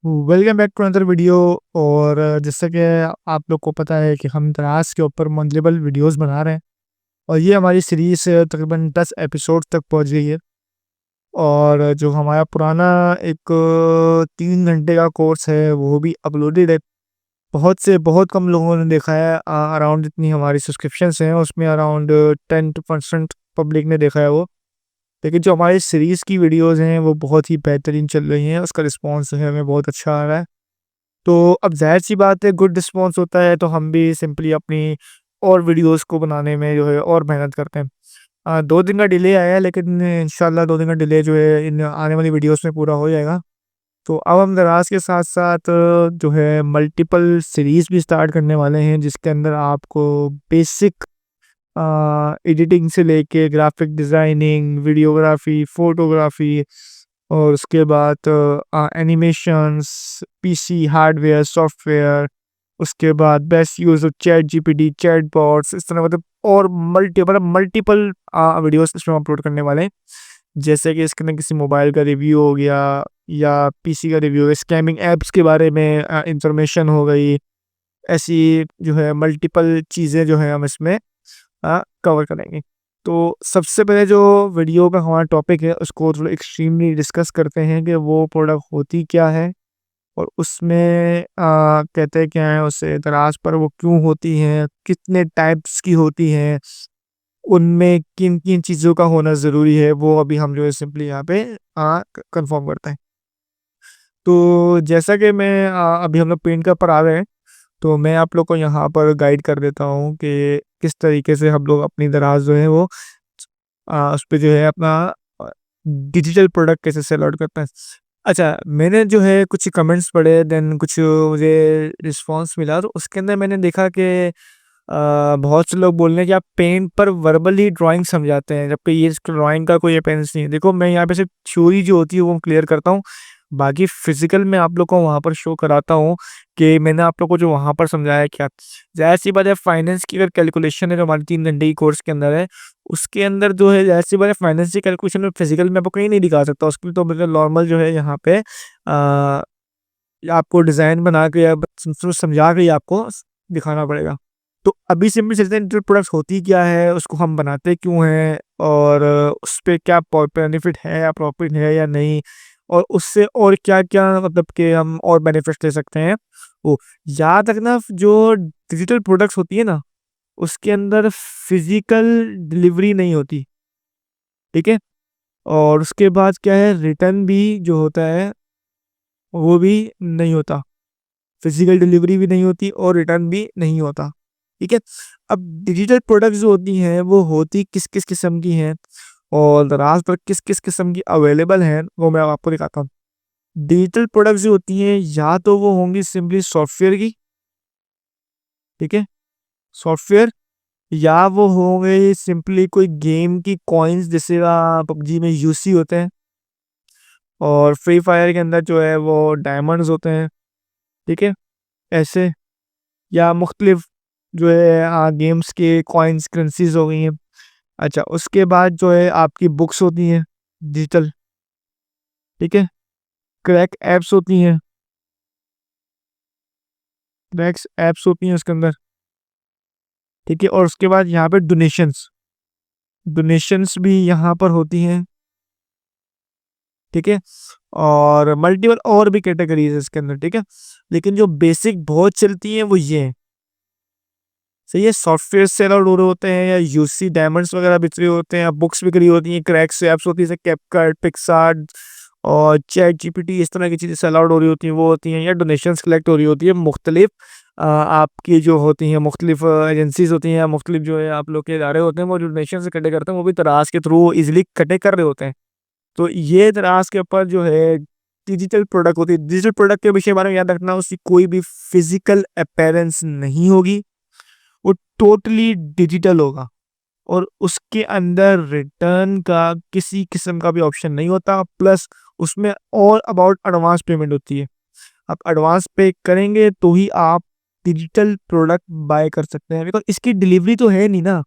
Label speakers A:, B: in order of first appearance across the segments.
A: Welcome back to another video. और जैसा कि आप लोग को पता है कि हम दराज के ऊपर मंथलीबल वीडियोस बना रहे हैं और ये हमारी सीरीज तकरीबन 10 एपिसोड तक पहुंच गई है। और जो हमारा पुराना एक 3 घंटे का कोर्स है वो भी अपलोडेड है। बहुत कम लोगों ने देखा है। अराउंड जितनी हमारी सब्सक्रिप्शंस हैं उसमें अराउंड 10% पब्लिक ने देखा है वो। लेकिन जो हमारी सीरीज की वीडियोस हैं वो बहुत ही बेहतरीन चल रही हैं, उसका रिस्पॉन्स है हमें बहुत अच्छा आ रहा है। तो अब ज़ाहिर-सी बात है, गुड रिस्पॉन्स होता है तो हम भी सिंपली अपनी और वीडियोज़ को बनाने में जो है और मेहनत करते हैं। 2 दिन का डिले आया है लेकिन इंशाल्लाह 2 दिन का डिले जो है इन आने वाली वीडियोज़ में पूरा हो जाएगा। तो अब हम दराज़ के साथ-साथ जो है मल्टीपल सीरीज़ भी स्टार्ट करने वाले हैं, जिसके अंदर आपको बेसिक एडिटिंग से लेके ग्राफ़िक डिज़ाइनिंग, वीडियोग्राफ़ी, फ़ोटोग्राफ़ी और उसके बाद एनिमेशंस, पीसी हार्डवेयर, सॉफ्टवेयर, उसके बाद best use of chat GPT, chatbots, इस तरह मतलब और मल्टीपल वीडियोज़ इसमें अपलोड करने वाले हैं। जैसे कि इसके अंदर किसी मोबाइल का रिव्यू हो गया या पीसी का रिव्यू हो गया, स्कैमिंग ऐप्स के बारे में इन्फॉर्मेशन हो गई। ऐसी जो है मल्टीपल चीज़ें जो हैं हम इसमें कवर करेंगे। तो सबसे पहले जो वीडियो का हमारा टॉपिक है उसको थोड़ा एक्सट्रीमली डिस्कस करते हैं कि वो प्रोडक्ट होती क्या है और उसमें कहते क्या हैं उसे, दराज पर वो क्यों होती हैं, कितने टाइप्स की होती हैं, उनमें किन-किन चीज़ों का होना ज़रूरी है, वो अभी हम जो है सिंपली यहाँ पे कंफर्म करते हैं। तो जैसा कि अभी हम लोग पेंट के ऊपर आ गए हैं, तो मैं आप लोग को यहाँ पर गाइड कर देता हूँ कि किस तरीके से हम लोग अपनी दराज जो है वो उसपे जो है अपना अ, डिजिटल प्रोडक्ट कैसे सेल आउट करते हैं। अच्छा, मैंने जो है कुछ कमेंट्स पढ़े, देन कुछ मुझे रिस्पॉन्स मिला, तो उसके अंदर मैंने देखा कि बहुत से लोग बोल रहे हैं कि आप पेन पर वर्बली ड्राइंग समझाते हैं, जबकि ये ड्राइंग का कोई अपेरेंस नहीं है। देखो, मैं यहाँ पे सिर्फ थ्योरी जो होती है वो क्लियर करता हूँ, बाकी फिजिकल मैं आप लोग को वहाँ पर शो कराता हूँ कि मैंने आप लोग को जो वहाँ पर समझाया क्या। जाहिर सी बात है, फाइनेंस की अगर कैलकुलेशन है जो हमारी 3 घंटे की कोर्स के अंदर है, उसके अंदर जो है जाहिर सी बात है फाइनेंस की कैलकुलेशन में फिजिकल में आपको कहीं नहीं दिखा सकता। उसके लिए तो मतलब नॉर्मल जो है यहाँ पे आपको डिज़ाइन बना के या समझा के ही आपको दिखाना पड़ेगा। तो अभी सिंपल चलते हैं, इंटर प्रोडक्ट्स होती क्या है, उसको हम बनाते क्यों हैं और उसपे क्या बेनिफिट है या प्रॉफ़िट है या नहीं, और उससे और क्या-क्या मतलब कि हम और बेनिफिट्स ले सकते हैं। वो याद रखना, जो डिजिटल प्रोडक्ट्स होती है ना, उसके अंदर फिज़िकल डिलीवरी नहीं होती, ठीक है? और उसके बाद क्या है, रिटर्न भी जो होता है वो भी नहीं होता। फिजिकल डिलीवरी भी नहीं होती और रिटर्न भी नहीं होता, ठीक है? अब डिजिटल प्रोडक्ट्स जो होती हैं वो होती किस-किस किस्म की हैं और दराज़ पर किस-किस किस्म की अवेलेबल हैं, वो मैं अब आपको दिखाता हूँ। डिजिटल प्रोडक्ट्स जो होती हैं या तो वो होंगी सिंपली सॉफ्टवेयर की, ठीक है? सॉफ्टवेयर, या वो होंगे सिंपली कोई गेम की कॉइन्स, जैसे पबजी में यूसी होते हैं और फ्री फायर के अंदर जो है वो डायमंड्स होते हैं, ठीक है? ऐसे, या मुख्तलिफ जो है गेम्स के कॉइन्स करेंसीज हो गई हैं। अच्छा, उसके बाद जो है आपकी बुक्स होती हैं डिजिटल, ठीक है? क्रैक ऐप्स होती हैं, क्रैक्स ऐप्स होती हैं उसके अंदर, ठीक है? और उसके बाद यहाँ पे डोनेशंस, डोनेशंस भी यहाँ पर होती हैं, ठीक है? और मल्टीपल और भी कैटेगरीज है इसके अंदर, ठीक है? लेकिन जो बेसिक बहुत चलती हैं वो ये हैं। सही है, सॉफ्टवेयर सेल आउट हो रहे होते हैं या यूसी डायमंड्स वगैरह बिक रहे होते हैं या बुक्स बिक रही होती हैं, क्रैक्स ऐप्स होती है जैसे कैपकट, पिक्सार्ट और चैट जीपीटी, इस तरह की चीज़ें सेल आउट हो रही होती हैं वो होती हैं, या डोनेशंस कलेक्ट हो रही होती है मुख्तलिफ आपकी जो होती हैं मुख्तलिफ एजेंसीज होती हैं या मुख्तलिफ जो है आप लोग के इदारे होते हैं, वो डोनेशन से इकट्ठे करते हैं, वो भी तराज के थ्रू इजिली इकट्ठे कर रहे होते हैं। तो ये दराज के ऊपर जो है डिजिटल प्रोडक्ट होती है। डिजिटल प्रोडक्ट के विषय बारे में याद रखना, उसकी कोई भी फिजिकल अपीयरेंस नहीं होगी, वो टोटली डिजिटल होगा और उसके अंदर रिटर्न का किसी किस्म का भी ऑप्शन नहीं होता। प्लस उसमें ऑल अबाउट एडवांस पेमेंट होती है। आप एडवांस पे करेंगे तो ही आप डिजिटल प्रोडक्ट बाय कर सकते हैं, बिकॉज़ इसकी डिलीवरी तो है नहीं ना।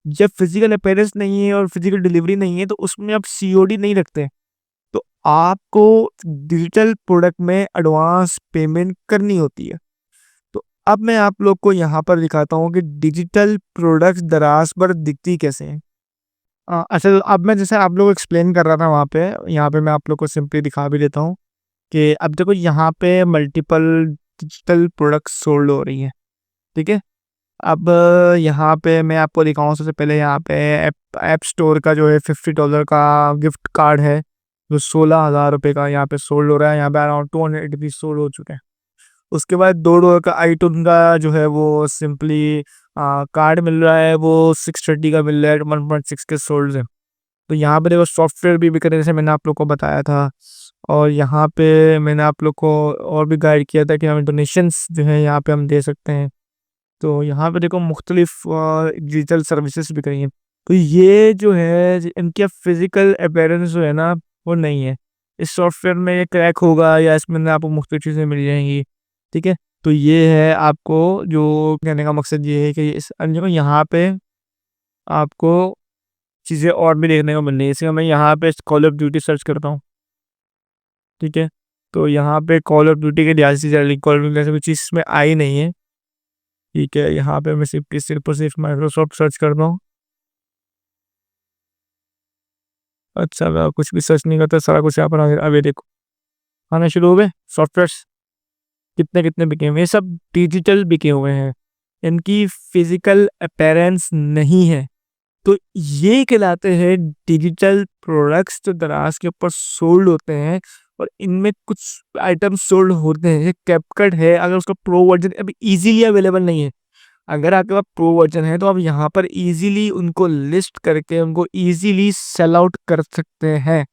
A: जब फिजिकल अपीयरेंस नहीं है और फिजिकल डिलीवरी नहीं है तो उसमें आप सीओडी नहीं रखते। तो आपको डिजिटल प्रोडक्ट में एडवांस पेमेंट करनी होती है। तो अब मैं आप लोग को यहाँ पर दिखाता हूँ कि डिजिटल प्रोडक्ट्स दराज पर दिखती कैसे हैं। अच्छा, तो अब मैं जैसे आप लोग को एक्सप्लेन कर रहा था वहाँ पे, यहाँ पे मैं आप लोग को सिंपली दिखा भी देता हूँ कि अब देखो यहाँ पे मल्टीपल डिजिटल प्रोडक्ट्स सोल्ड हो रही हैं, ठीक है। अब यहाँ पे मैं आपको दिखाऊँ, सबसे पहले यहाँ पे ऐप स्टोर का जो है $50 का गिफ्ट कार्ड है, जो 16,000 रुपये का यहाँ पे सोल्ड हो रहा है। यहाँ पे अराउंड 280 पीस सोल्ड हो चुके हैं। उसके बाद $2 का आईटून का जो है वो सिंपली कार्ड मिल रहा है, वो 630 का मिल रहा है, 1.6 के सोल्ड है। तो यहाँ पे देखो सॉफ्टवेयर भी बिक रहे हैं, जैसे मैंने आप लोग को बताया था। और यहाँ पे मैंने आप लोग को और भी गाइड किया था कि हम डोनेशंस जो है यहाँ पे हम दे सकते हैं। तो यहाँ पे देखो मुख्तलिफ डिजिटल सर्विसेज बिक रही हैं। तो ये जो है इनकी फिजिकल अपीयरेंस जो है ना, वो नहीं है। इस सॉफ्टवेयर में ये क्रैक होगा या इसमें ना आपको मुख्तलिफ चीज़ें मिल जाएंगी, ठीक है। तो ये है आपको जो कहने का मकसद, ये है कि इस देखो यहाँ पे आपको चीज़ें और भी देखने को मिल रही है। इसलिए मैं यहाँ पे कॉल ऑफ ड्यूटी सर्च करता हूँ, ठीक है। तो यहाँ पे कॉल ऑफ ड्यूटी के लिहाज से कॉल ऑफ ड्यूटी जैसे कोई चीज़ इसमें आई नहीं है, ठीक है। यहाँ पे मैं सिर्फ और सिर्फ माइक्रोसॉफ्ट सर्च करता हूँ। अच्छा, मैं कुछ भी सर्च नहीं करता, सारा कुछ यहाँ पर आ गया। अब ये देखो आना शुरू हो गए सॉफ्टवेयर्स, कितने कितने बिके हुए हैं। ये सब डिजिटल बिके हुए हैं, इनकी फिजिकल अपीयरेंस नहीं है। तो ये कहलाते हैं डिजिटल प्रोडक्ट्स, जो दराज के ऊपर सोल्ड होते हैं। और इनमें कुछ आइटम सोल्ड होते हैं, ये कैपकट है, अगर उसका प्रो वर्जन अभी इजीली अवेलेबल नहीं है। अगर आपके पास प्रो वर्जन है तो आप यहाँ पर इजीली उनको लिस्ट करके उनको इजीली सेल आउट कर सकते हैं।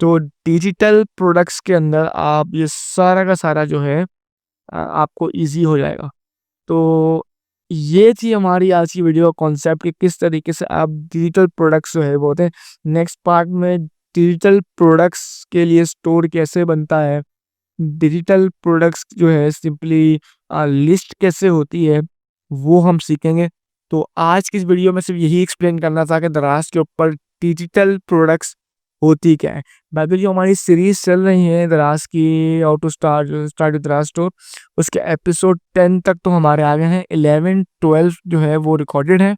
A: तो डिजिटल प्रोडक्ट्स के अंदर आप ये सारा का सारा जो है आपको इजी हो जाएगा। तो ये थी हमारी आज की वीडियो कॉन्सेप्ट कि किस तरीके से आप डिजिटल प्रोडक्ट्स जो है वो होते हैं। नेक्स्ट पार्ट में डिजिटल प्रोडक्ट्स के लिए स्टोर कैसे बनता है, डिजिटल प्रोडक्ट्स जो है सिंपली लिस्ट कैसे होती है, वो हम सीखेंगे। तो आज की इस वीडियो में सिर्फ यही एक्सप्लेन करना था कि दराज के ऊपर डिजिटल प्रोडक्ट्स होती क्या है। बाकी जो हमारी सीरीज चल रही है दराज की, हाउ टू स्टार्ट विद दराज स्टोर, उसके एपिसोड 10 तक तो हमारे आ गए हैं। 11 12 जो है वो रिकॉर्डेड है।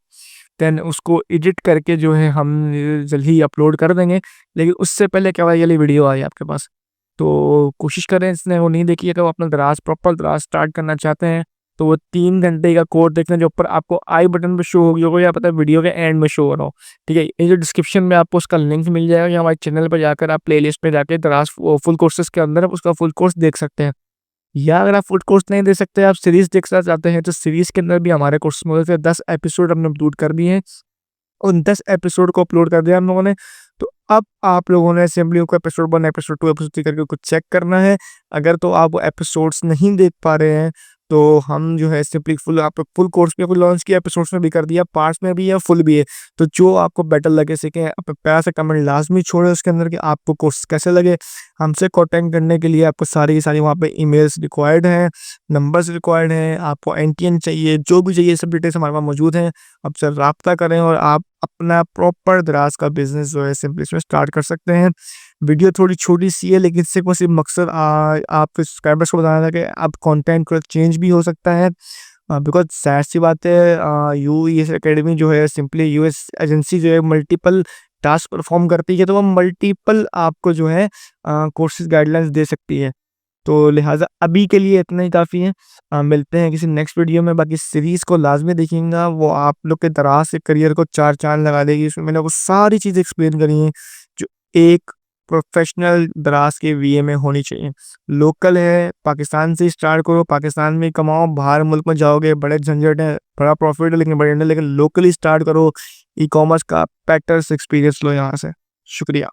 A: देन उसको एडिट करके जो है हम जल्द ही अपलोड कर देंगे। लेकिन उससे पहले क्या वाली वीडियो आई आपके पास, तो कोशिश करें, इसने वो नहीं देखी है, अगर वो अपना दराज प्रॉपर दराज स्टार्ट करना चाहते हैं तो वो 3 घंटे का कोड देखना, जो ऊपर आपको आई बटन पे शो होगी होगा या पता है वीडियो के एंड में शो हो रहा हो, ठीक है। ये जो डिस्क्रिप्शन में आपको उसका लिंक मिल जाएगा, या हमारे चैनल पर जाकर आप प्लेलिस्ट में जाके दराज फुल कोर्सेज के अंदर आप उसका फुल कोर्स देख सकते हैं। या अगर आप फुल कोर्स नहीं दे सकते, आप सीरीज देखना चाहते हैं, तो सीरीज के अंदर भी हमारे कोर्स में 10 एपिसोड हमने अपलोड कर दिए हैं। उन 10 एपिसोड को अपलोड कर दिया हम लोगों ने। तो अब आप लोगों ने सिंपली उनको एपिसोड 1, एपिसोड 2, एपिसोड 3 करके कुछ चेक करना है। अगर तो आप वो एपिसोड्स नहीं देख पा रहे हैं, तो हम जो है सिंपली फुल कोर्स पे लॉन्च किया, एपिसोड्स में भी कर दिया, पार्ट्स में भी है, फुल भी है। तो जो आपको बेटर लगे सीखें। आप प्यार से कमेंट लाजमी छोड़े उसके अंदर कि आपको कोर्स कैसे लगे। हमसे कॉन्टैक्ट करने के लिए आपको सारी की सारी वहाँ पे ईमेल्स रिक्वायर्ड हैं, नंबर्स रिक्वायर्ड हैं, आपको एनटीएन चाहिए, जो भी चाहिए सब डिटेल्स हमारे पास मौजूद हैं। आपसे रब्ता करें और आप अपना प्रॉपर दराज का बिजनेस जो है सिंपली इसमें स्टार्ट कर सकते हैं। वीडियो थोड़ी छोटी सी है, लेकिन सिर्फ और सिर्फ मकसद आपके सब्सक्राइबर्स को बताना था कि अब कंटेंट को चेंज भी हो सकता है। बिकॉज जाहिर सी बात है, यूएस एकेडमी जो है सिंपली यूएस एजेंसी जो है मल्टीपल टास्क परफॉर्म करती है, तो वो मल्टीपल आपको जो है कोर्सेज गाइडलाइंस दे सकती है। तो लिहाजा अभी के लिए इतना ही काफ़ी है। मिलते हैं किसी नेक्स्ट वीडियो में। बाकी सीरीज़ को लाजमी देखिएगा, वो आप लोग के दराज से करियर को 4 चाँद लगा देगी। इसमें मैंने वो सारी चीज़ें एक्सप्लेन करी हैं जो एक प्रोफेशनल दराज के वीए में होनी चाहिए। लोकल है, पाकिस्तान से स्टार्ट करो, पाकिस्तान में कमाओ, बाहर मुल्क में जाओगे बड़े झंझट हैं, बड़ा प्रॉफिट है लेकिन बड़े, लेकिन लोकली स्टार्ट करो। ई कॉमर्स का प्रैक्टिस एक्सपीरियंस लो यहाँ से। शुक्रिया।